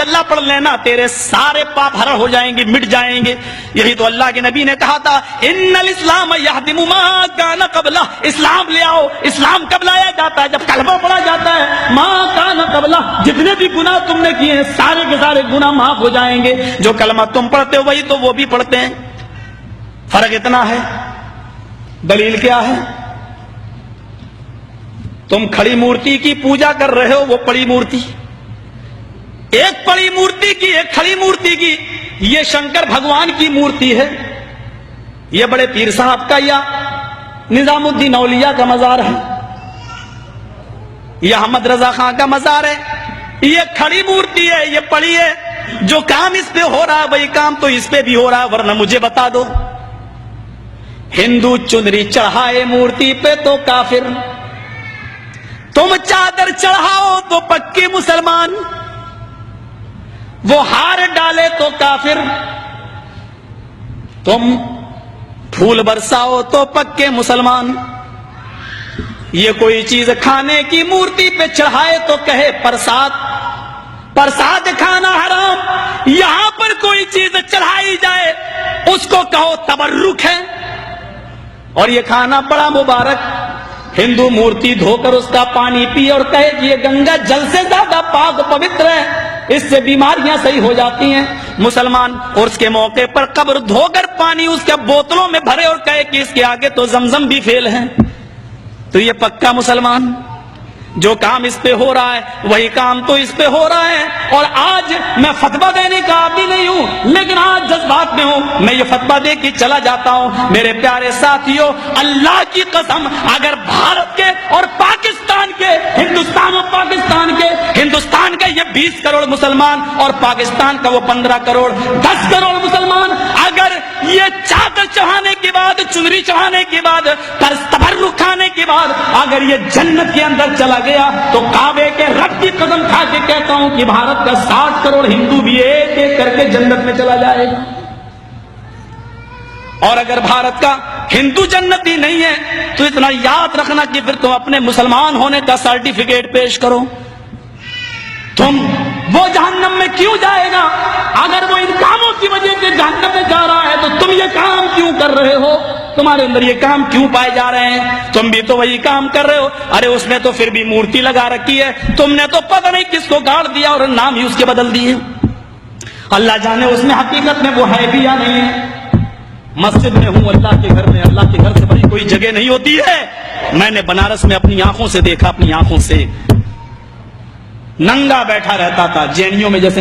الا اللہ پڑھ لینا، تیرے سارے پاپ ہر ہو جائیں گے، مٹ جائیں گے۔ یہی تو اللہ کے نبی نے کہا تھا ان الاسلام یہدم ما کان قبلہ، اسلام لے آؤ۔ اسلام کب لایا جاتا ہے؟ جب کلمہ پڑھا جاتا ہے۔ ما کان قبلہ، جتنے بھی گناہ تم نے کیے ہیں سارے کے سارے گناہ معاف ہو جائیں گے۔ جو کلمہ تم پڑھتے ہو وہی تو وہ بھی پڑھتے ہیں، فرق اتنا ہے۔ دلیل کیا ہے؟ تم کھڑی مورتی کی پوجا کر رہے ہو، وہ پڑی مورتی، ایک پڑی مورتی کی ایک کھڑی مورتی کی۔ یہ شنکر بھگوان کی مورتی ہے، یہ بڑے پیر صاحب کا یا نظام الدین اولیاء کا مزار ہے، یہ احمد رضا خان کا مزار ہے۔ یہ کھڑی مورتی ہے، یہ پڑی ہے۔ جو کام اس پہ ہو رہا ہے وہی کام تو اس پہ بھی ہو رہا ہے، ورنہ مجھے بتا دو ہندو چنری چڑھائے مورتی پہ تو کافر، تم چادر چڑھاؤ تو پکے مسلمان، وہ ہار ڈالے تو کافر، تم پھول برساؤ تو پکے مسلمان۔ یہ کوئی چیز کھانے کی مورتی پہ چڑھائے تو کہے پرساد، پرساد کھانا حرام۔ یہاں پر کوئی چیز چڑھائی جائے اس کو کہو تبرک ہے، اور یہ کھانا بڑا مبارک۔ ہندو مورتی دھو کر اس کا پانی پی اور کہے کہ یہ گنگا جل سے زیادہ پاک پوتر ہے، اس سے بیماریاں صحیح ہو جاتی ہیں۔ مسلمان عرس کے موقع پر قبر دھو کر پانی اس کے بوتلوں میں بھرے اور کہے کہ اس کے آگے تو زمزم بھی فیل ہے، تو یہ پکا مسلمان۔ جو کام اس پہ ہو رہا ہے وہی کام تو اس پہ ہو رہا ہے۔ اور آج میں فتویٰ دینے کا عادی نہیں ہوں، لیکن آج جذبات میں ہوں، میں یہ فتویٰ دے کے چلا جاتا ہوں۔ میرے پیارے ساتھیوں، اللہ کی قسم، اگر بھارت کے اور پاکستان کے، ہندوستان اور پاکستان کے، ہندوستان کا یہ 20 کروڑ مسلمان اور پاکستان کا وہ 15 کروڑ 10 کروڑ مسلمان، اگر یہ چادر چڑھانے کے بعد، چنری چڑھانے کے بعد، تبرک کھانے کے بعد اگر یہ جنت کے اندر چلا گیا تو کعبے کے رب کی قسم کھا کے کہتا ہوں کہ بھارت کا 60 کروڑ ہندو بھی ایک ایک کر کے جنت میں چلا جائے گا۔ اور اگر بھارت کا ہندو جنتی نہیں ہے تو اتنا یاد رکھنا کہ پھر تم اپنے مسلمان ہونے کا سرٹیفکیٹ پیش کرو۔ تم وہ جہنم میں کیوں جائے گا؟ اگر وہ ان کاموں کی وجہ سے جہنم میں جا رہا ہے تو تم یہ کام کیوں کر رہے ہو؟ تمہارے اندر یہ کام کیوں پائے جا رہے ہیں؟ تم بھی تو وہی کام کر رہے ہو۔ ارے اس نے تو پھر بھی مورتی لگا رکھی ہے، تم نے تو پتہ نہیں کس کو گاڑ دیا اور نام ہی اس کے بدل دیے۔ اللہ جانے اس میں حقیقت میں وہ ہے بھی یا نہیں ہے۔ مسجد میں ہوں، اللہ کے گھر میں، اللہ کے گھر سے بڑی کوئی جگہ نہیں ہوتی ہے۔ میں نے بنارس میں اپنی آنکھوں سے دیکھا، اپنی آنکھوں سے، ننگا بیٹھا رہتا تھا جینیوں میں جیسے